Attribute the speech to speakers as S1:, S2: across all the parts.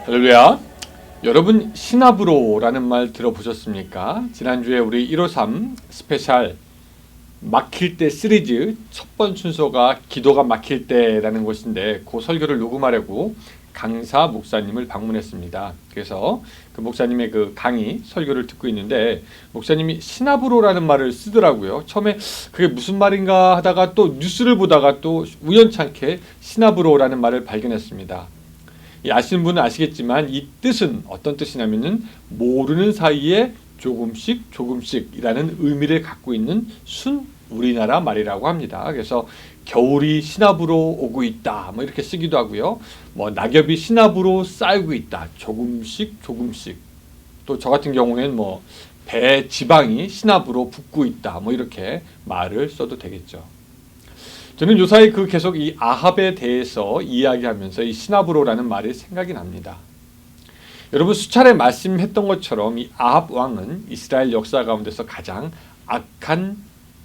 S1: 할렐루야. 여러분 시나브로라는 말 들어보셨습니까? 지난주에 우리 153 스페셜 막힐 때 시리즈 첫 번 순서가 기도가 막힐 때라는 것인데 그 설교를 녹음하려고 강사 목사님을 방문했습니다. 그래서 그 목사님의 그 강의 설교를 듣고 있는데 목사님이 시나브로라는 말을 쓰더라고요. 처음에 그게 무슨 말인가 하다가 또 뉴스를 보다가 또 우연찮게 시나브로라는 말을 발견했습니다. 아시는 분은 아시겠지만 이 뜻은 어떤 뜻이냐면은 모르는 사이에 조금씩이라는 의미를 갖고 있는 순 우리나라 말이라고 합니다. 그래서 겨울이 시나브로 오고 있다 뭐 이렇게 쓰기도 하고요. 뭐 낙엽이 시나브로 쌓이고 있다 조금씩. 또 저 같은 경우에는 뭐 배 지방이 시나브로 붓고 있다 뭐 이렇게 말을 써도 되겠죠. 저는 요사이 계속 이 아합에 대해서 이야기하면서 이 시나브로라는 말이 생각이 납니다. 여러분 수차례 말씀했던 것처럼 이 아합 왕은 이스라엘 역사 가운데서 가장 악한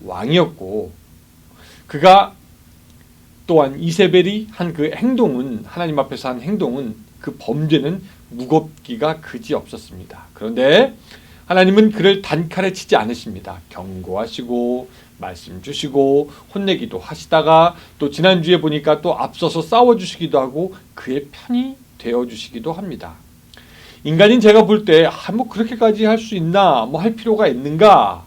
S1: 왕이었고 그가 또한 이세벨이 한 그 행동은 하나님 앞에서 한 행동은 그 범죄는 무겁기가 그지없었습니다. 그런데 하나님은 그를 단칼에 치지 않으십니다. 경고하시고 말씀 주시고 혼내기도 하시다가 또 지난주에 보니까 또 앞서서 싸워주시기도 하고 그의 편이 되어주시기도 합니다. 인간인 제가 볼 때 뭐 그렇게까지 할 수 있나 뭐 할 필요가 있는가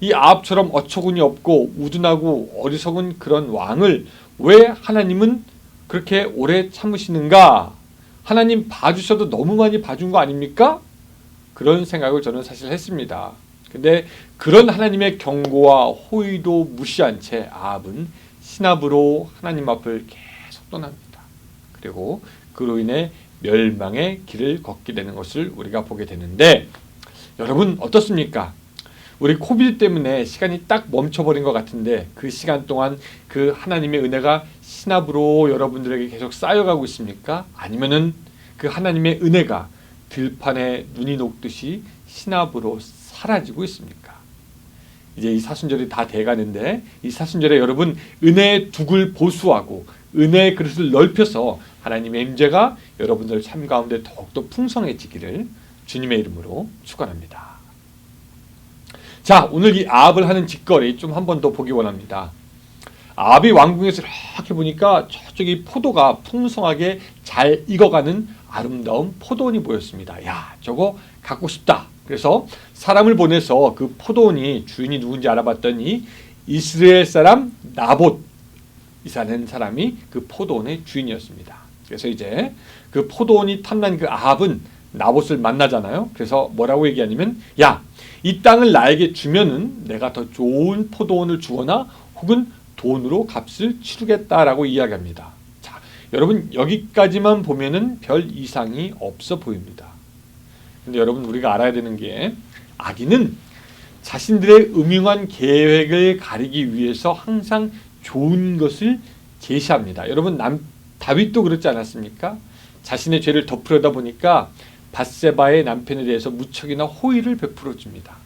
S1: 이 아합처럼 어처구니 없고 우둔하고 어리석은 그런 왕을 왜 하나님은 그렇게 오래 참으시는가 하나님 봐주셔도 너무 많이 봐준 거 아닙니까? 그런 생각을 저는 사실 했습니다. 근데 그런 하나님의 경고와 호의도 무시한 채 아합은 시나브로 하나님 앞을 계속 떠납니다. 그리고 그로 인해 멸망의 길을 걷게 되는 것을 우리가 보게 되는데 여러분 어떻습니까? 우리 코비드 때문에 시간이 딱 멈춰버린 것 같은데 그 시간 동안 그 하나님의 은혜가 시나브로 여러분들에게 계속 쌓여가고 있습니까? 아니면은 그 하나님의 은혜가 들판에 눈이 녹듯이 시나브로 사라지고 있습니까? 이제 이 사순절이 다 돼가는데 이 사순절에 여러분 은혜의 둑을 보수하고 은혜의 그릇을 넓혀서 하나님의 임재가 여러분들 삶 가운데 더욱더 풍성해지기를 주님의 이름으로 축원합니다. 자, 오늘 이 아합을 하는 짓거리 좀 한 번 더 보기 원합니다. 아합이 왕궁에서 이렇게 보니까 저쪽이 포도가 풍성하게 잘 익어가는 아름다운 포도원이 보였습니다. 야, 저거 갖고 싶다. 그래서 사람을 보내서 그 포도원이 주인이 누군지 알아봤더니 이스라엘 사람 나봇이라는 사람이 그 포도원의 주인이었습니다. 그래서 이제 그 포도원이 탐난 그 아합은 나봇을 만나잖아요. 그래서 뭐라고 얘기하냐면 야, 이 땅을 나에게 주면은 내가 더 좋은 포도원을 주거나 혹은 돈으로 값을 치르겠다라고 이야기합니다. 자, 여러분 여기까지만 보면은 별 이상이 없어 보입니다. 근데 여러분 우리가 알아야 되는 게 악인은 자신들의 음흉한 계획을 가리기 위해서 항상 좋은 것을 제시합니다. 여러분 다윗도 그렇지 않았습니까? 자신의 죄를 덮으려다 보니까 밧세바의 남편에 대해서 무척이나 호의를 베풀어 줍니다.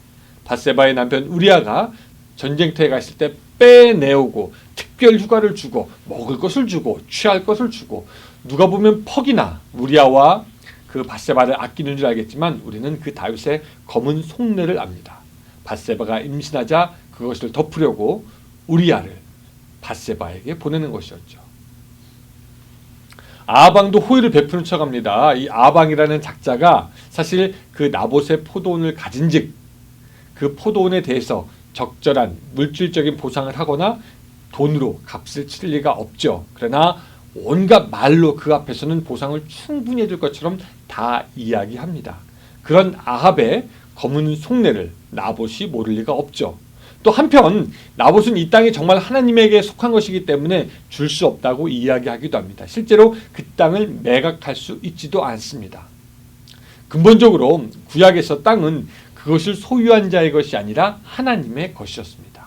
S1: 밧세바의 남편 우리아가 전쟁터에 갔을 때 빼내오고 특별 휴가를 주고 먹을 것을 주고 취할 것을 주고 누가 보면 퍽이나 우리아와 그 밧세바를 아끼는 줄 알겠지만 우리는 그 다윗의 검은 속내를 압니다. 밧세바가 임신하자 그것을 덮으려고 우리아를 밧세바에게 보내는 것이었죠. 아방도 호의를 베푸는 척합니다. 이 아방이라는 작자가 사실 그 나봇의 포도원을 가진즉 그 포도원에 대해서 적절한 물질적인 보상을 하거나 돈으로 값을 치를 리가 없죠. 그러나 온갖 말로 그 앞에서는 보상을 충분히 해줄 것처럼 다 이야기합니다. 그런 아합의 검은 속내를 나봇이 모를 리가 없죠. 또 한편 나봇은 이 땅이 정말 하나님에게 속한 것이기 때문에 줄 수 없다고 이야기하기도 합니다. 실제로 그 땅을 매각할 수 있지도 않습니다. 근본적으로 구약에서 땅은 그것을 소유한 자의 것이 아니라 하나님의 것이었습니다.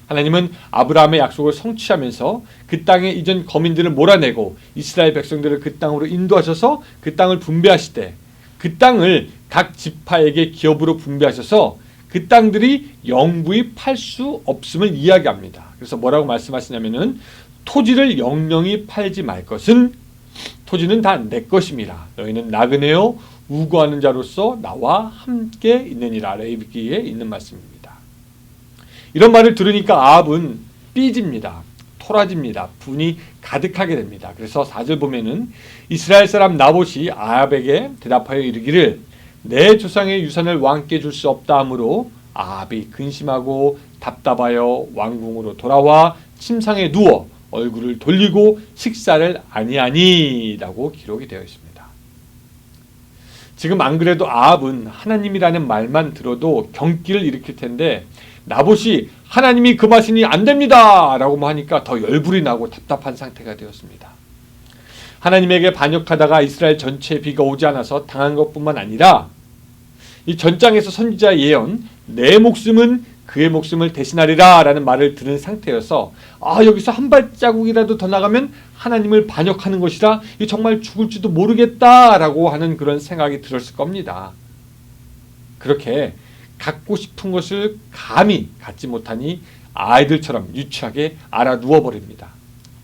S1: 하나님은 아브라함의 약속을 성취하면서 그 땅에 이전 거민들을 몰아내고 이스라엘 백성들을 그 땅으로 인도하셔서 그 땅을 분배하시되 그 땅을 각 지파에게 기업으로 분배하셔서 그 땅들이 영구히 팔 수 없음을 이야기합니다. 그래서 뭐라고 말씀하시냐면은 토지를 영영히 팔지 말 것은 토지는 다 내 것임이라. 너희는 나그네요 우고하는 자로서 나와 함께 있느니라. 레위기에 있는 말씀입니다. 이런 말을 들으니까 아합은 삐집니다. 토라집니다. 분이 가득하게 됩니다. 그래서 4절 보면은 이스라엘 사람 나봇이 아합에게 대답하여 이르기를 내 조상의 유산을 왕께 줄 수 없다 하므로 아합이 근심하고 답답하여 왕궁으로 돌아와 침상에 누워 얼굴을 돌리고 식사를 아니하니라고 기록이 되어 있습니다. 지금 안 그래도 아합은 하나님이라는 말만 들어도 경기를 일으킬 텐데 나봇이 하나님이 금하시니 안 됩니다 라고 하니까 더 열불이 나고 답답한 상태가 되었습니다. 하나님에게 반역하다가 이스라엘 전체에 비가 오지 않아서 당한 것뿐만 아니라 이 전장에서 선지자 예언 내 목숨은 그의 목숨을 대신하리라 라는 말을 들은 상태여서 여기서 한 발자국이라도 더 나가면 하나님을 반역하는 것이라 정말 죽을지도 모르겠다라고 하는 그런 생각이 들었을 겁니다. 그렇게 갖고 싶은 것을 감히 갖지 못하니 아이들처럼 유치하게 알아 누워버립니다.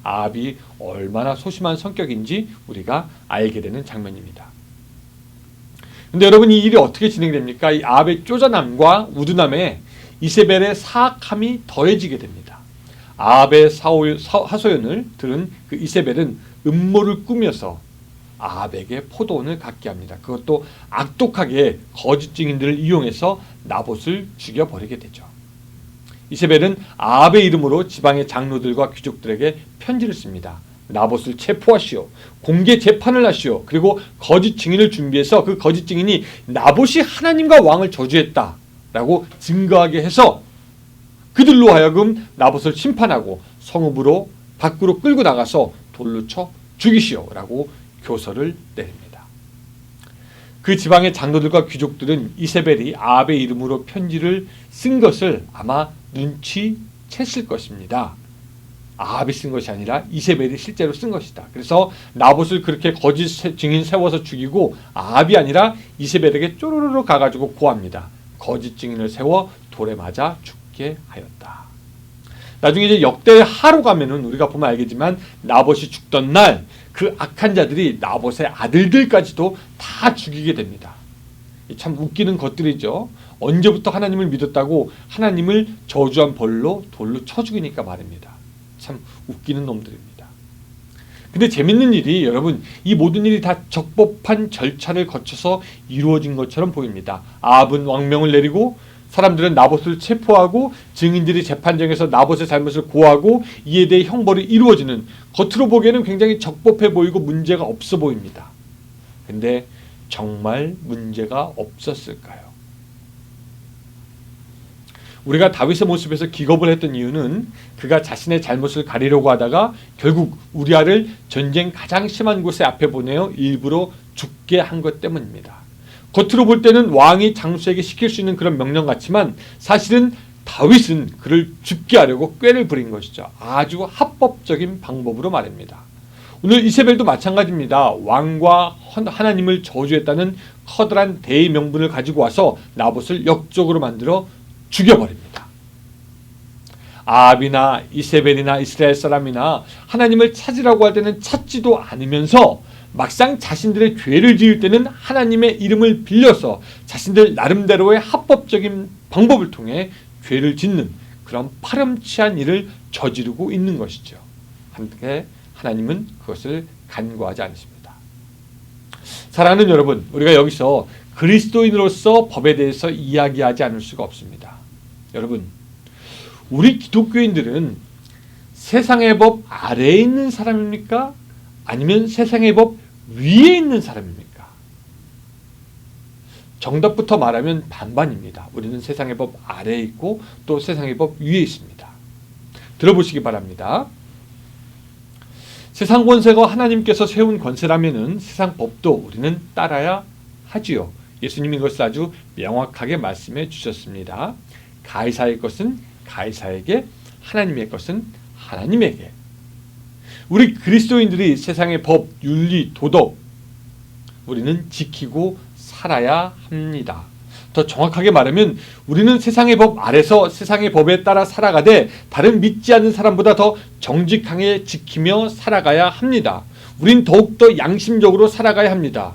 S1: 아합이 얼마나 소심한 성격인지 우리가 알게 되는 장면입니다. 근데 여러분 이 일이 어떻게 진행됩니까? 이 아합의 쪼잔함과 우둔함에 이세벨의 사악함이 더해지게 됩니다. 아합의 하소연을 들은 그 이세벨은 음모를 꾸며서 아합에게 포도원을 갖게 합니다. 그것도 악독하게 거짓 증인들을 이용해서 나봇을 죽여버리게 되죠. 이세벨은 아합의 이름으로 지방의 장로들과 귀족들에게 편지를 씁니다. 나봇을 체포하시오. 공개 재판을 하시오. 그리고 거짓 증인을 준비해서 그 거짓 증인이 나봇이 하나님과 왕을 저주했다 라고 증거하게 해서 그들로 하여금 나봇을 심판하고 성읍으로 밖으로 끌고 나가서 돌로 쳐 죽이시오 라고 교서를 내립니다. 그 지방의 장로들과 귀족들은 이세벨이 아합의 이름으로 편지를 쓴 것을 아마 눈치챘을 것입니다. 아합이 쓴 것이 아니라 이세벨이 실제로 쓴 것이다. 그래서 나봇을 그렇게 거짓 증인 세워서 죽이고 아합이 아니라 이세벨에게 쪼르르 가가지고 고합니다. 거짓 증인을 세워 돌에 맞아 죽게 하였다. 나중에 이제 역대하로 가면은 우리가 보면 알겠지만 나봇이 죽던 날 그 악한 자들이 나봇의 아들들까지도 다 죽이게 됩니다. 참 웃기는 것들이죠. 언제부터 하나님을 믿었다고 하나님을 저주한 벌로 돌로 쳐 죽이니까 말입니다. 참 웃기는 놈들입니다. 근데 재밌는 일이 여러분 이 모든 일이 다 적법한 절차를 거쳐서 이루어진 것처럼 보입니다. 아합은 왕명을 내리고 사람들은 나봇을 체포하고 증인들이 재판정에서 나봇의 잘못을 고하고 이에 대해 형벌이 이루어지는 겉으로 보기에는 굉장히 적법해 보이고 문제가 없어 보입니다. 근데 정말 문제가 없었을까요? 우리가 다윗의 모습에서 기겁을 했던 이유는 그가 자신의 잘못을 가리려고 하다가 결국 우리아를 전쟁 가장 심한 곳에 앞에 보내어 일부러 죽게 한 것 때문입니다. 겉으로 볼 때는 왕이 장수에게 시킬 수 있는 그런 명령 같지만 사실은 다윗은 그를 죽게 하려고 꾀를 부린 것이죠. 아주 합법적인 방법으로 말입니다. 오늘 이세벨도 마찬가지입니다. 왕과 하나님을 저주했다는 커다란 대의 명분을 가지고 와서 나봇을 역적으로 만들어 죽여버립니다. 아합이나 이세벨이나 이스라엘 사람이나 하나님을 찾으라고 할 때는 찾지도 않으면서 막상 자신들의 죄를 지을 때는 하나님의 이름을 빌려서 자신들 나름대로의 합법적인 방법을 통해 죄를 짓는 그런 파렴치한 일을 저지르고 있는 것이죠. 한데 하나님은 그것을 간과하지 않으십니다. 사랑하는 여러분, 우리가 여기서 그리스도인으로서 법에 대해서 이야기하지 않을 수가 없습니다. 여러분, 우리 기독교인들은 세상의 법 아래에 있는 사람입니까? 아니면 세상의 법 위에 있는 사람입니까? 정답부터 말하면 반반입니다. 우리는 세상의 법 아래에 있고 또 세상의 법 위에 있습니다. 들어보시기 바랍니다. 세상 권세가 하나님께서 세운 권세라면은 세상 법도 우리는 따라야 하지요. 예수님이 이것을 아주 명확하게 말씀해 주셨습니다. 가이사의 것은 가이사에게, 하나님의 것은 하나님에게. 우리 그리스도인들이 세상의 법, 윤리, 도덕 우리는 지키고 살아야 합니다. 더 정확하게 말하면 우리는 세상의 법 아래서 세상의 법에 따라 살아가되 다른 믿지 않는 사람보다 더 정직하게 지키며 살아가야 합니다. 우린 더욱더 양심적으로 살아가야 합니다.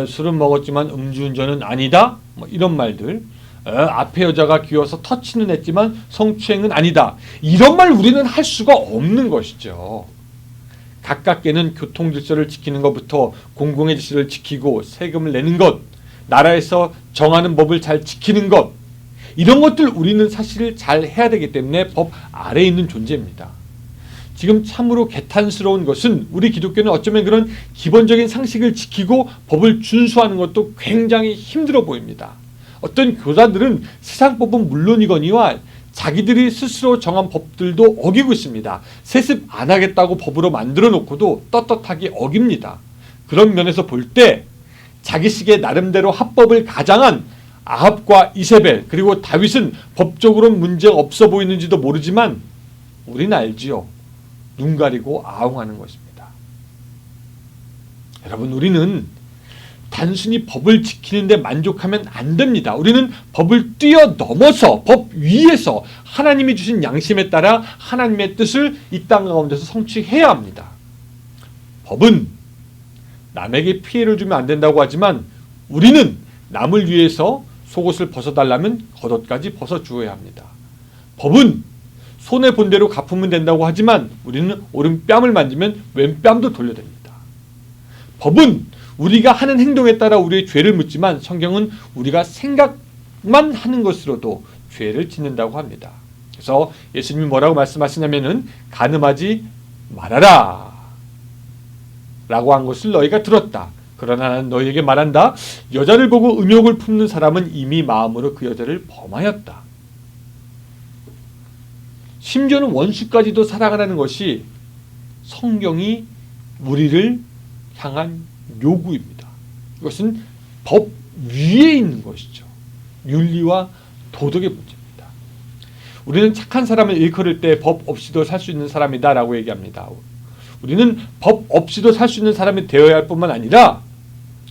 S1: 술은 먹었지만 음주운전은 아니다. 뭐 이런 말들. 앞에 여자가 귀여워서 터치는 했지만 성추행은 아니다. 이런 말 우리는 할 수가 없는 것이죠. 가깝게는 교통질서를 지키는 것부터 공공의 질서를 지키고 세금을 내는 것, 나라에서 정하는 법을 잘 지키는 것, 이런 것들 우리는 사실 잘 해야 되기 때문에 법 아래에 있는 존재입니다. 지금 참으로 개탄스러운 것은 우리 기독교는 어쩌면 그런 기본적인 상식을 지키고 법을 준수하는 것도 굉장히 힘들어 보입니다. 어떤 교사들은 세상 법은 물론이거니와 자기들이 스스로 정한 법들도 어기고 있습니다. 세습 안 하겠다고 법으로 만들어 놓고도 떳떳하게 어깁니다. 그런 면에서 볼 때 자기식의 나름대로 합법을 가장한 아합과 이세벨 그리고 다윗은 법적으로는 문제가 없어 보이는지도 모르지만 우리는 알지요. 눈 가리고 아웅하는 것입니다. 여러분, 우리는 단순히 법을 지키는 데 만족하면 안 됩니다. 우리는 법을 뛰어넘어서 법 위에서 하나님이 주신 양심에 따라 하나님의 뜻을 이 땅 가운데서 성취해야 합니다. 법은 남에게 피해를 주면 안 된다고 하지만 우리는 남을 위해서 속옷을 벗어달라면 겉옷까지 벗어주어야 합니다. 법은 손해본 대로 갚으면 된다고 하지만 우리는 오른뺨을 만지면 왼뺨도 돌려댑니다. 법은 우리가 하는 행동에 따라 우리의 죄를 묻지만 성경은 우리가 생각만 하는 것으로도 죄를 짓는다고 합니다. 그래서 예수님이 뭐라고 말씀하시냐면은 간음하지 말아라 라고 한 것을 너희가 들었다. 그러나 나는 너희에게 말한다. 여자를 보고 음욕을 품는 사람은 이미 마음으로 그 여자를 범하였다. 심지어는 원수까지도 사랑하라는 것이 성경이 우리를 향한 요구입니다. 이것은 법 위에 있는 것이죠. 윤리와 도덕의 문제입니다. 우리는 착한 사람을 일컬을 때 법 없이도 살 수 있는 사람이다 라고 얘기합니다. 우리는 법 없이도 살 수 있는 사람이 되어야 할 뿐만 아니라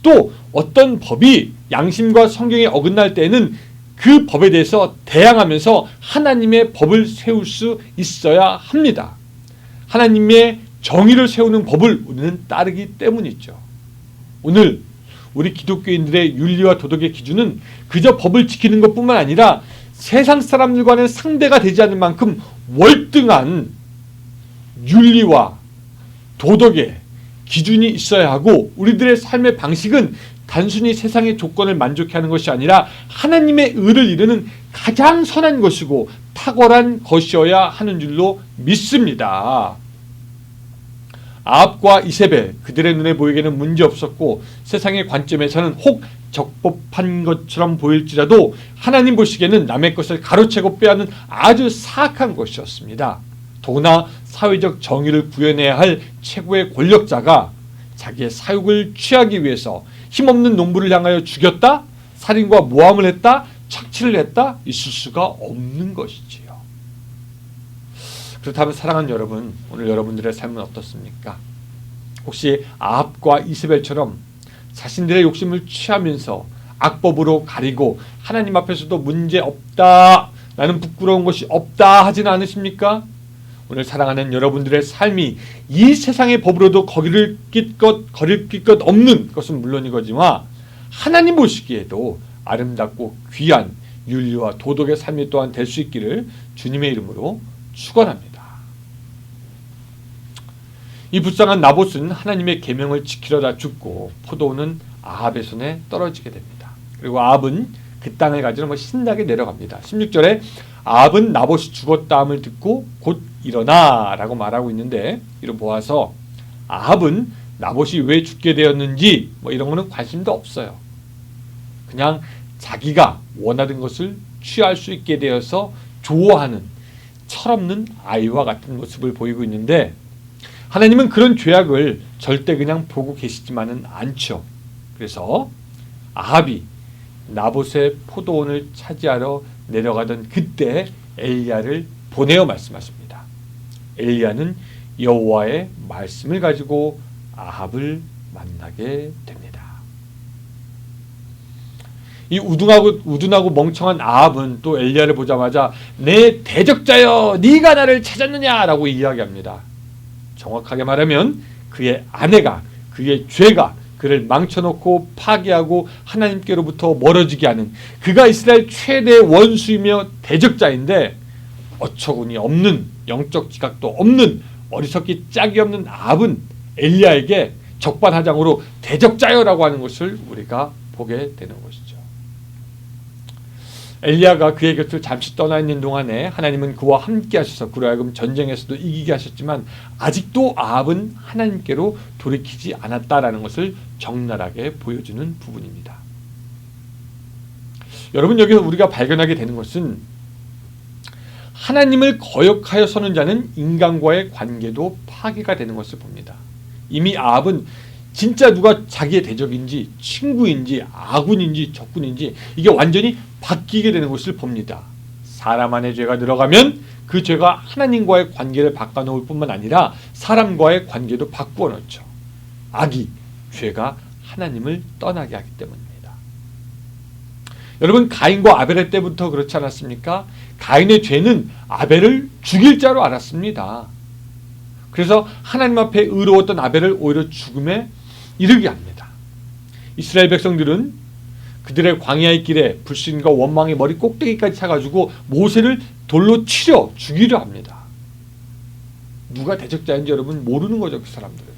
S1: 또 어떤 법이 양심과 성경에 어긋날 때에는 그 법에 대해서 대항하면서 하나님의 법을 세울 수 있어야 합니다. 하나님의 정의를 세우는 법을 우리는 따르기 때문이죠. 오늘 우리 기독교인들의 윤리와 도덕의 기준은 그저 법을 지키는 것뿐만 아니라 세상 사람들과는 상대가 되지 않을 만큼 월등한 윤리와 도덕의 기준이 있어야 하고 우리들의 삶의 방식은 단순히 세상의 조건을 만족해 하는 것이 아니라 하나님의 의를 이루는 가장 선한 것이고 탁월한 것이어야 하는 줄로 믿습니다. 아합과 이세벨 그들의 눈에 보이기에는 문제없었고 세상의 관점에서는 혹 적법한 것처럼 보일지라도 하나님 보시기에는 남의 것을 가로채고 빼앗는 아주 사악한 것이었습니다. 더구나 사회적 정의를 구현해야 할 최고의 권력자가 자기의 사욕을 취하기 위해서 힘없는 농부를 향하여 죽였다? 살인과 모함을 했다? 착취를 했다? 있을 수가 없는 것이지요. 그렇다면 사랑하는 여러분, 오늘 여러분들의 삶은 어떻습니까? 혹시 아합과 이세벨처럼 자신들의 욕심을 취하면서 악법으로 가리고 하나님 앞에서도 문제 없다, 나는 부끄러운 것이 없다 하지는 않으십니까? 오늘 사랑하는 여러분들의 삶이 이 세상의 법으로도 거릴 것 없는 것은 물론이거지만 하나님 보시기에도 아름답고 귀한 윤리와 도덕의 삶이 또한 될 수 있기를 주님의 이름으로 축원합니다. 이 불쌍한 나봇은 하나님의 계명을 지키려다 죽고 포도원은 아합의 손에 떨어지게 됩니다. 그리고 아합은 그 땅을 가지러 신나게 내려갑니다. 16절에 아합은 나봇이 죽었다함을 듣고 곧 일어나 라고 말하고 있는데, 이를 보아서 아합은 나봇이 왜 죽게 되었는지 이런 거는 관심도 없어요. 그냥 자기가 원하는 것을 취할 수 있게 되어서 좋아하는 철없는 아이와 같은 모습을 보이고 있는데, 하나님은 그런 죄악을 절대 그냥 보고 계시지만은 않죠. 그래서 아합이 나봇의 포도원을 차지하러 내려가던 그때 엘리야를 보내어 말씀하십니다. 엘리야는 여호와의 말씀을 가지고 아합을 만나게 됩니다. 이 우둔하고 멍청한 아합은 또 엘리야를 보자마자 내 대적자여 네가 나를 찾았느냐라고 이야기합니다. 정확하게 말하면 그의 아내가, 그의 죄가 그를 망쳐놓고 파괴하고 하나님께로부터 멀어지게 하는, 그가 이스라엘 최대의 원수이며 대적자인데 어처구니 없는, 영적 지각도 없는, 어리석기 짝이 없는 아합은 엘리야에게 적반하장으로 대적자여라고 하는 것을 우리가 보게 되는 것이죠. 엘리야가 그의 곁을 잠시 떠나 있는 동안에 하나님은 그와 함께 하셔서 그로 하여금 전쟁에서도 이기게 하셨지만 아직도 아합은 하나님께로 돌이키지 않았다라는 것을 적나라하게 보여주는 부분입니다. 여러분, 여기서 우리가 발견하게 되는 것은 하나님을 거역하여 서는 자는 인간과의 관계도 파괴가 되는 것을 봅니다. 이미 아합은 진짜 누가 자기의 대적인지 친구인지 아군인지 적군인지 이게 완전히 바뀌게 되는 것을 봅니다. 사람 안에 죄가 들어가면 그 죄가 하나님과의 관계를 바꿔놓을 뿐만 아니라 사람과의 관계도 바꾸어 놓죠. 악이, 죄가 하나님을 떠나게 하기 때문입니다. 여러분, 가인과 아벨의 때부터 그렇지 않았습니까? 가인의 죄는 아벨을 죽일 자로 알았습니다. 그래서 하나님 앞에 의로웠던 아벨을 오히려 죽음에 이르게 합니다. 이스라엘 백성들은 그들의 광야의 길에 불신과 원망의 머리 꼭대기까지 차가지고 모세를 돌로 치려 죽이려 합니다. 누가 대적자인지 여러분 모르는 거죠, 그 사람들은.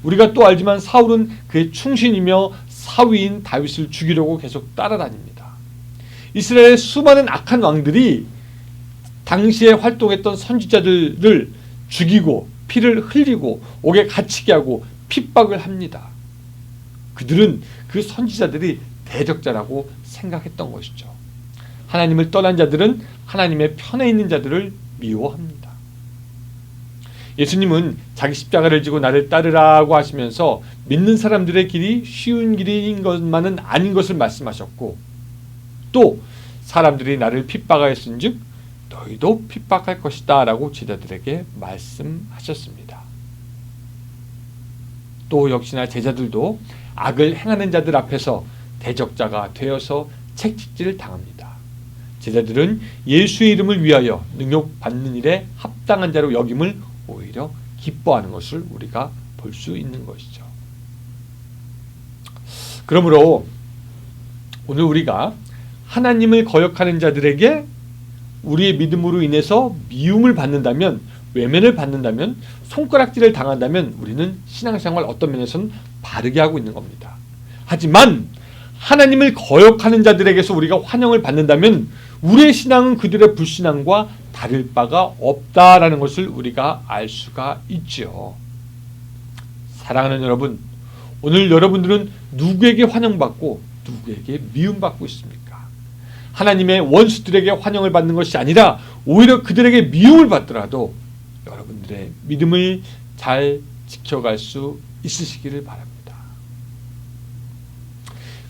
S1: 우리가 또 알지만 사울은 그의 충신이며 사위인 다윗을 죽이려고 계속 따라다닙니다. 이스라엘의 수많은 악한 왕들이 당시에 활동했던 선지자들을 죽이고 피를 흘리고 옥에 갇히게 하고 핍박을 합니다. 그들은 그 선지자들이 대적자라고 생각했던 것이죠. 하나님을 떠난 자들은 하나님의 편에 있는 자들을 미워합니다. 예수님은 자기 십자가를 지고 나를 따르라고 하시면서 믿는 사람들의 길이 쉬운 길인 것만은 아닌 것을 말씀하셨고, 또 사람들이 나를 핍박하였은즉 너희도 핍박할 것이다 라고 제자들에게 말씀하셨습니다. 또 역시나 제자들도 악을 행하는 자들 앞에서 대적자가 되어서 책찍질을 당합니다. 제자들은 예수의 이름을 위하여 능욕받는 일에 합당한 자로 여김을 오히려 기뻐하는 것을 우리가 볼 수 있는 것이죠. 그러므로 오늘 우리가 하나님을 거역하는 자들에게 우리의 믿음으로 인해서 미움을 받는다면, 외면을 받는다면, 손가락질을 당한다면 우리는 신앙생활 어떤 면에서는 바르게 하고 있는 겁니다. 하지만 하나님을 거역하는 자들에게서 우리가 환영을 받는다면 우리의 신앙은 그들의 불신앙과 다를 바가 없다라는 것을 우리가 알 수가 있죠. 사랑하는 여러분, 오늘 여러분들은 누구에게 환영받고 누구에게 미움받고 있습니까? 하나님의 원수들에게 환영을 받는 것이 아니라 오히려 그들에게 미움을 받더라도 여러분들의 믿음을 잘 지켜갈 수 있으시기를 바랍니다.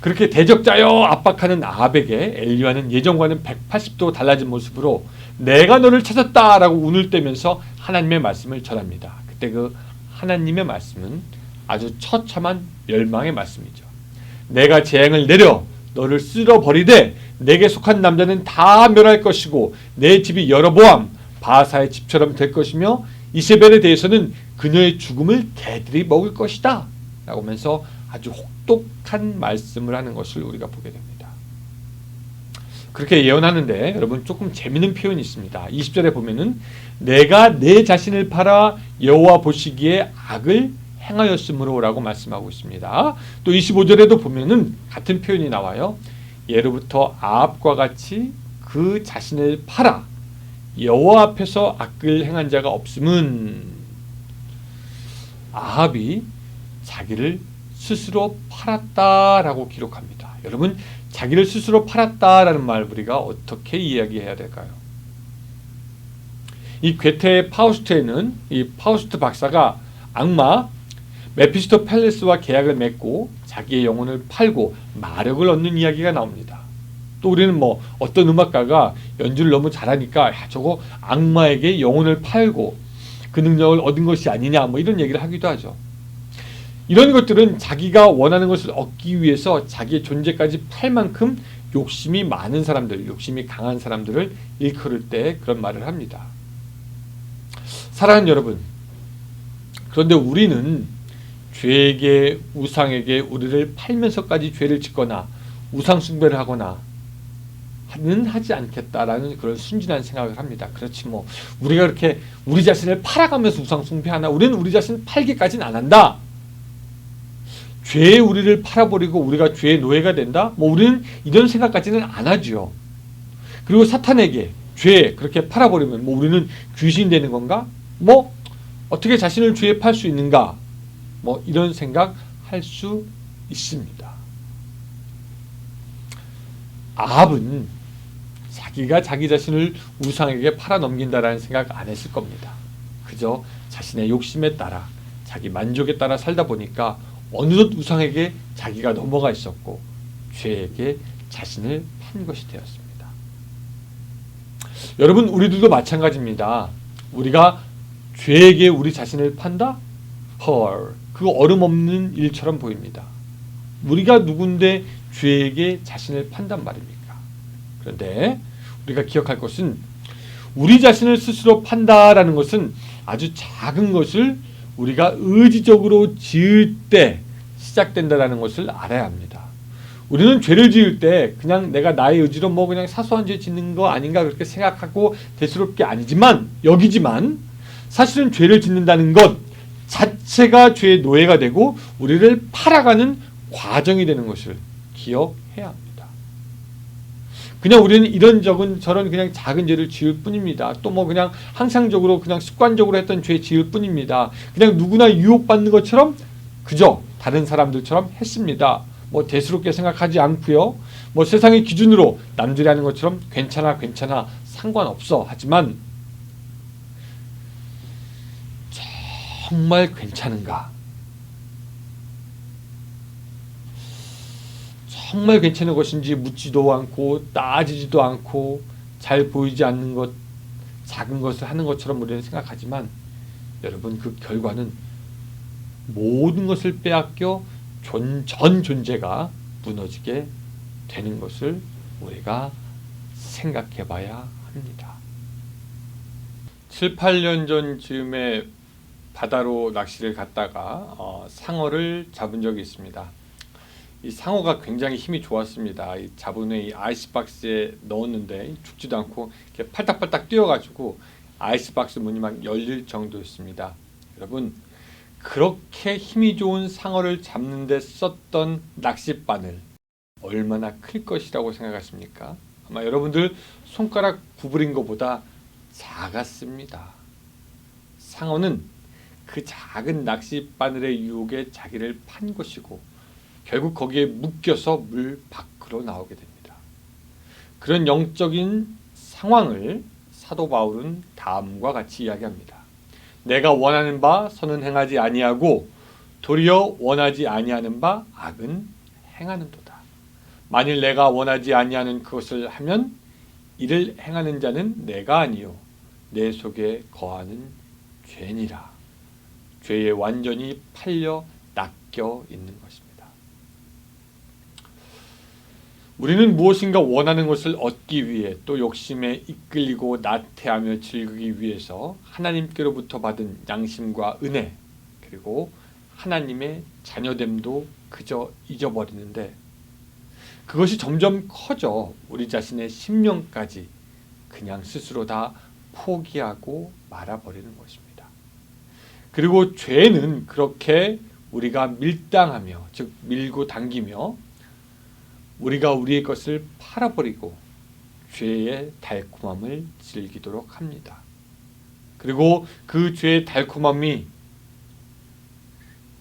S1: 그렇게 대적자여 압박하는 아합에게 엘리야는 예전과는 180도 달라진 모습으로 내가 너를 찾았다라고 운을 떼면서 하나님의 말씀을 전합니다. 그때 그 하나님의 말씀은 아주 처참한 멸망의 말씀이죠. 내가 재앙을 내려 너를 쓸어버리되 내게 속한 남자는 다 멸할 것이고 내 집이 여로보암 바사의 집처럼 될 것이며 이세벨에 대해서는 그녀의 죽음을 개들이 먹을 것이다 라고 하면서 아주 혹독한 말씀을 하는 것을 우리가 보게 됩니다. 그렇게 예언하는데 여러분 조금 재미있는 표현이 있습니다. 20절에 보면은 내가 내 자신을 팔아 여호와 보시기에 악을 행하였으므로 라고 말씀하고 있습니다. 또 25절에도 보면은 같은 표현이 나와요. 예로부터 아합과 같이 그 자신을 팔아 여호와 앞에서 악을 행한 자가 없음은, 아합이 자기를 스스로 팔았다라고 기록합니다. 여러분, 자기를 스스로 팔았다라는 말 우리가 어떻게 이야기해야 될까요? 이 괴테의 파우스트에는 이 파우스트 박사가 악마 메피스토펠레스와 계약을 맺고 자기의 영혼을 팔고 마력을 얻는 이야기가 나옵니다. 또 우리는 뭐 어떤 음악가가 연주를 너무 잘하니까 야, 저거 악마에게 영혼을 팔고 그 능력을 얻은 것이 아니냐 뭐 이런 얘기를 하기도 하죠. 이런 것들은 자기가 원하는 것을 얻기 위해서 자기의 존재까지 팔 만큼 욕심이 많은 사람들, 욕심이 강한 사람들을 일컬을 때 그런 말을 합니다. 사랑하는 여러분, 그런데 우리는 죄에게 우상에게 우리를 팔면서까지 죄를 짓거나 우상 숭배를 하거나 는 하지 않겠다라는 그런 순진한 생각을 합니다. 그렇지 뭐 우리가 그렇게 우리 자신을 팔아가면서 우상 숭배하나? 우리는 우리 자신 팔기까지는 안 한다. 죄에 우리를 팔아버리고 우리가 죄의 노예가 된다? 뭐 우리는 이런 생각까지는 안 하죠. 그리고 사탄에게 죄에 그렇게 팔아버리면 뭐 우리는 귀신 되는 건가? 뭐 어떻게 자신을 죄에 팔 수 있는가? 뭐 이런 생각 할 수 있습니다. 아합은 자기가 자기 자신을 우상에게 팔아넘긴다라는 생각 안 했을 겁니다. 그저 자신의 욕심에 따라 자기 만족에 따라 살다 보니까 어느덧 우상에게 자기가 넘어가 있었고 죄에게 자신을 판 것이 되었습니다. 여러분 우리들도 마찬가지입니다. 우리가 죄에게 우리 자신을 판다? 헐, 그 어림없는 일처럼 보입니다. 우리가 누군데 죄에게 자신을 판단 말입니까? 그런데 우리가 기억할 것은 우리 자신을 스스로 판다라는 것은 아주 작은 것을 우리가 의지적으로 지을 때 시작된다라는 것을 알아야 합니다. 우리는 죄를 지을 때 그냥 내가 나의 의지로 뭐 그냥 사소한 죄 짓는 거 아닌가 그렇게 생각하고 대수롭게 여기지만 사실은 죄를 짓는다는 것 자체가 죄의 노예가 되고 우리를 팔아가는 과정이 되는 것을 기억해야 합니다. 그냥 우리는 이런저런 저런 그냥 작은 죄를 지을 뿐입니다. 또 뭐 그냥 항상적으로 그냥 습관적으로 했던 죄 지을 뿐입니다. 그냥 누구나 유혹받는 것처럼 그저 다른 사람들처럼 했습니다. 뭐 대수롭게 생각하지 않고요. 뭐 세상의 기준으로 남들이 하는 것처럼 괜찮아 상관없어 하지만 정말 괜찮은가? 정말 괜찮은 것인지 묻지도 않고 따지지도 않고 잘 보이지 않는 것, 작은 것을 하는 것처럼 우리는 생각하지만 여러분 그 결과는 모든 것을 빼앗겨 전 존재가 무너지게 되는 것을 우리가 생각해 봐야 합니다. 7, 8년 전 즈음에 바다로 낚시를 갔다가 상어를 잡은 적이 있습니다. 이 상어가 굉장히 힘이 좋았습니다. 이 잡은 후에 이 아이스박스에 넣었는데 죽지도 않고 이렇게 팔딱팔딱 뛰어가지고 아이스박스 문이 막 열릴 정도였습니다. 여러분 그렇게 힘이 좋은 상어를 잡는 데 썼던 낚싯바늘 얼마나 클 것이라고 생각하십니까? 아마 여러분들 손가락 구부린 것보다 작았습니다. 상어는 그 작은 낚싯바늘의 유혹에 자기를 판 것이고 결국 거기에 묶여서 물 밖으로 나오게 됩니다. 그런 영적인 상황을 사도 바울은 다음과 같이 이야기합니다. 내가 원하는 바 선은 행하지 아니하고 도리어 원하지 아니하는 바 악은 행하는도다. 만일 내가 원하지 아니하는 그것을 하면 이를 행하는 자는 내가 아니요 내 속에 거하는 죄니라. 죄에 완전히 팔려 낚여 있는 것입니다. 우리는 무엇인가 원하는 것을 얻기 위해 또 욕심에 이끌리고 나태하며 즐기기 위해서 하나님께로부터 받은 양심과 은혜 그리고 하나님의 자녀됨도 그저 잊어버리는데 그것이 점점 커져 우리 자신의 심령까지 그냥 스스로 다 포기하고 말아버리는 것입니다. 그리고 죄는 그렇게 우리가 밀당하며 즉 밀고 당기며 우리가 우리의 것을 팔아버리고 죄의 달콤함을 즐기도록 합니다. 그리고 그 죄의 달콤함이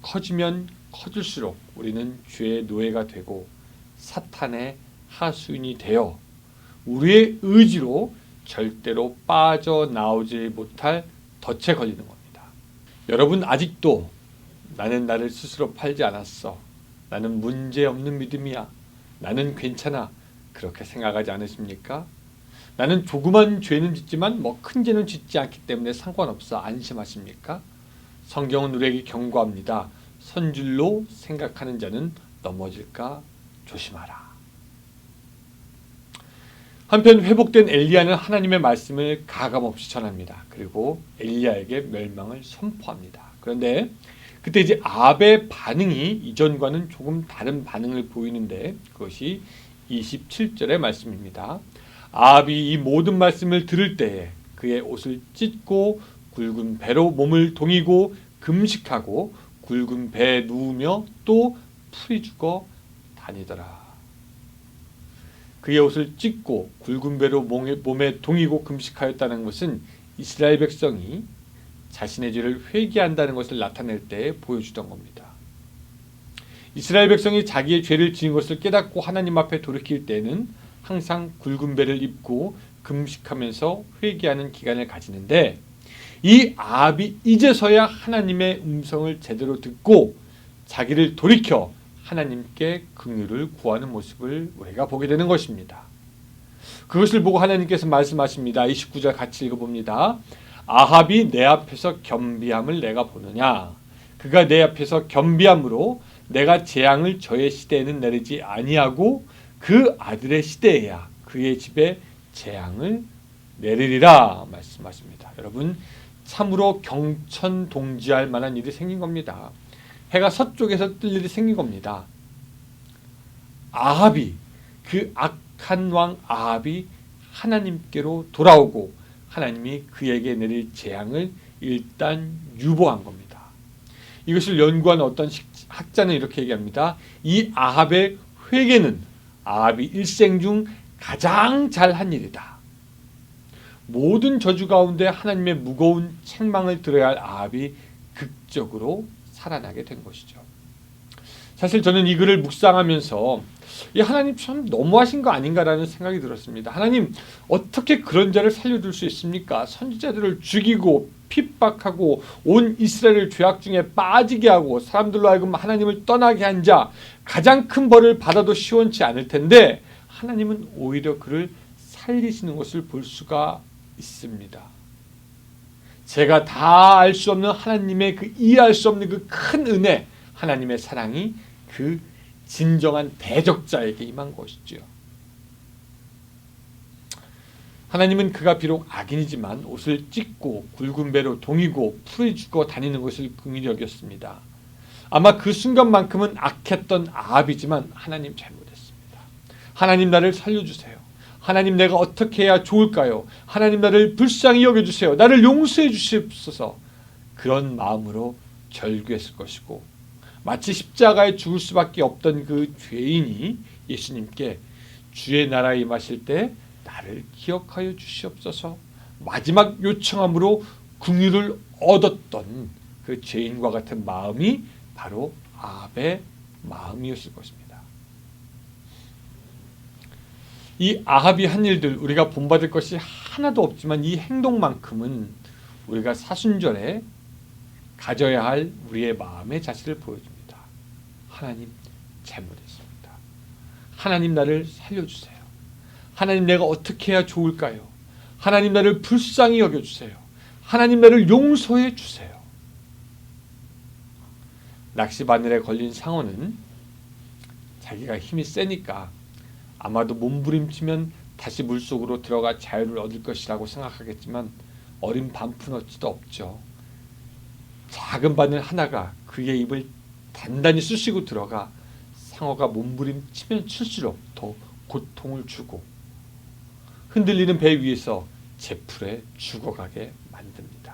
S1: 커지면 커질수록 우리는 죄의 노예가 되고 사탄의 하수인이 되어 우리의 의지로 절대로 빠져나오지 못할 덫에 걸리는 겁니다. 여러분 아직도 나는 나를 스스로 팔지 않았어. 나는 문제없는 믿음이야. 나는 괜찮아. 그렇게 생각하지 않으십니까? 나는 조그만 죄는 짓지만 뭐 큰 죄는 짓지 않기 때문에 상관없어. 안심하십니까? 성경은 우리에게 경고합니다. 선줄로 생각하는 자는 넘어질까 조심하라. 한편 회복된 엘리야는 하나님의 말씀을 가감없이 전합니다. 그리고 엘리야에게 멸망을 선포합니다. 그런데 그때 이제 아합의 반응이 이전과는 조금 다른 반응을 보이는데 그것이 27절의 말씀입니다. 아합이 이 모든 말씀을 들을 때에 그의 옷을 찢고 굵은 배로 몸을 동이고 금식하고 굵은 배에 누우며 또 풀이 죽어 다니더라. 그의 옷을 찢고 굵은 배로 몸에 동이고 금식하였다는 것은 이스라엘 백성이 자신의 죄를 회개한다는 것을 나타낼 때 보여주던 겁니다. 이스라엘 백성이 자기의 죄를 지은 것을 깨닫고 하나님 앞에 돌이킬 때는 항상 굵은 배를 입고 금식하면서 회개하는 기간을 가지는데 이 아합이 이제서야 하나님의 음성을 제대로 듣고 자기를 돌이켜 하나님께 긍휼을 구하는 모습을 우리가 보게 되는 것입니다. 그것을 보고 하나님께서 말씀하십니다. 29절 같이 읽어봅니다. 아합이 내 앞에서 겸비함을 내가 보느냐? 그가 내 앞에서 겸비함으로 내가 재앙을 저의 시대에는 내리지 아니하고 그 아들의 시대에야 그의 집에 재앙을 내리리라 말씀하십니다. 여러분 참으로 경천동지할 만한 일이 생긴 겁니다. 해가 서쪽에서 뜰 일이 생긴 겁니다. 아합이 그 악한 왕 아합이 하나님께로 돌아오고 하나님이 그에게 내릴 재앙을 일단 유보한 겁니다. 이것을 연구한 어떤 학자는 이렇게 얘기합니다. 이 아합의 회개는 아합이 일생 중 가장 잘한 일이다. 모든 저주 가운데 하나님의 무거운 책망을 들어야 할 아합이 극적으로 살아나게 된 것이죠. 사실 저는 이 글을 묵상하면서 이 하나님 참 너무하신 거 아닌가라는 생각이 들었습니다. 하나님 어떻게 그런 자를 살려둘 수 있습니까? 선지자들을 죽이고 핍박하고 온 이스라엘을 죄악 중에 빠지게 하고 사람들로 하여금 하나님을 떠나게 한 자 가장 큰 벌을 받아도 시원치 않을 텐데 하나님은 오히려 그를 살리시는 것을 볼 수가 있습니다. 제가 다 알 수 없는 하나님의 그 이해할 수 없는 그 큰 은혜, 하나님의 사랑이 그 진정한 대적자에게 임한 것이지요. 하나님은 그가 비록 악인이지만 옷을 찢고 굵은 배로 동이고 풀이 죽어 다니는 것을 긍휼히 여겼습니다. 아마 그 순간만큼은 악했던 아합이지만 하나님 잘못했습니다. 하나님 나를 살려주세요. 하나님 내가 어떻게 해야 좋을까요? 하나님 나를 불쌍히 여겨주세요. 나를 용서해 주시옵소서. 그런 마음으로 절규했을 것이고 마치 십자가에 죽을 수밖에 없던 그 죄인이 예수님께 주의 나라에 임하실 때 나를 기억하여 주시옵소서 마지막 요청함으로 긍휼을 얻었던 그 죄인과 같은 마음이 바로 아합의 마음이었을 것입니다. 이 아합이 한 일들 우리가 본받을 것이 하나도 없지만 이 행동만큼은 우리가 사순절에 가져야 할 우리의 마음의 자세를 보여줍니다. 하나님 잘못했습니다. 하나님 나를 살려주세요. 하나님 내가 어떻게 해야 좋을까요? 하나님 나를 불쌍히 여겨주세요. 하나님 나를 용서해 주세요. 낚시바늘에 걸린 상어는 자기가 힘이 세니까 아마도 몸부림치면 다시 물속으로 들어가 자유를 얻을 것이라고 생각하겠지만 어린 반푼어치도 없죠. 작은 바늘 하나가 그의 입을 단단히 쑤시고 들어가 상어가 몸부림치면 칠수록 더 고통을 주고 흔들리는 배 위에서 제풀에 죽어가게 만듭니다.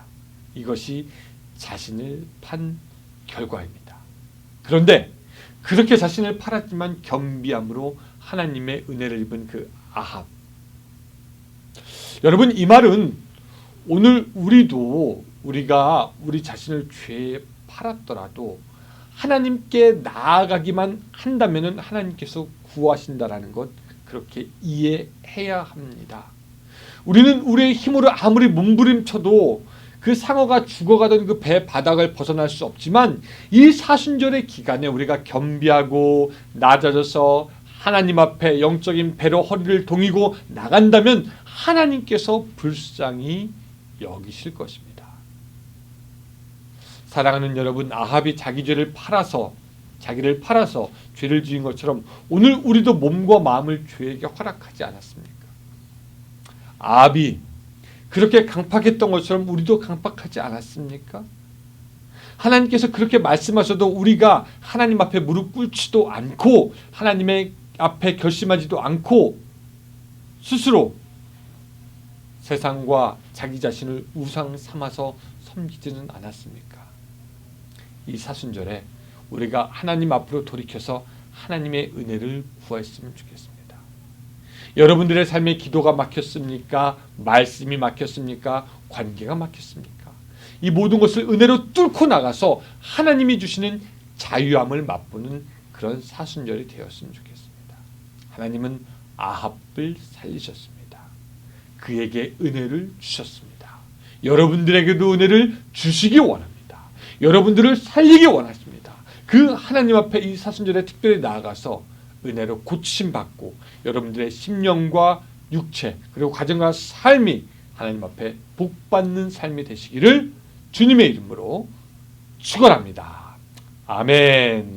S1: 이것이 자신을 판 결과입니다. 그런데 그렇게 자신을 팔았지만 겸비함으로 하나님의 은혜를 입은 그 아합. 여러분 이 말은 오늘 우리가 우리 자신을 죄에 팔았더라도 하나님께 나아가기만 한다면 하나님께서 구하신다라는 것 그렇게 이해해야 합니다. 우리는 우리의 힘으로 아무리 몸부림쳐도 그 상어가 죽어가던 그 배 바닥을 벗어날 수 없지만 이 사순절의 기간에 우리가 겸비하고 낮아져서 하나님 앞에 영적인 배로 허리를 동이고 나간다면 하나님께서 불쌍히 여기실 것입니다. 사랑하는 여러분, 아합이 자기를 팔아서 죄를 지은 것처럼 오늘 우리도 몸과 마음을 죄에게 허락하지 않았습니까? 아합이 그렇게 강팍했던 것처럼 우리도 강팍하지 않았습니까? 하나님께서 그렇게 말씀하셔도 우리가 하나님 앞에 무릎 꿇지도 않고 하나님의 앞에 결심하지도 않고 스스로 세상과 자기 자신을 우상 삼아서 섬기지는 않았습니까? 이 사순절에 우리가 하나님 앞으로 돌이켜서 하나님의 은혜를 구했으면 좋겠습니다. 여러분들의 삶에 기도가 막혔습니까? 말씀이 막혔습니까? 관계가 막혔습니까? 이 모든 것을 은혜로 뚫고 나가서 하나님이 주시는 자유함을 맛보는 그런 사순절이 되었으면 좋겠습니다. 하나님은 아합을 살리셨습니다. 그에게 은혜를 주셨습니다. 여러분들에게도 은혜를 주시기 원합니다. 여러분들을 살리기 원하십니다. 그 하나님 앞에 이 사순절에 특별히 나아가서 은혜로 고침받고 여러분들의 심령과 육체 그리고 가정과 삶이 하나님 앞에 복받는 삶이 되시기를 주님의 이름으로 축원합니다. 아멘.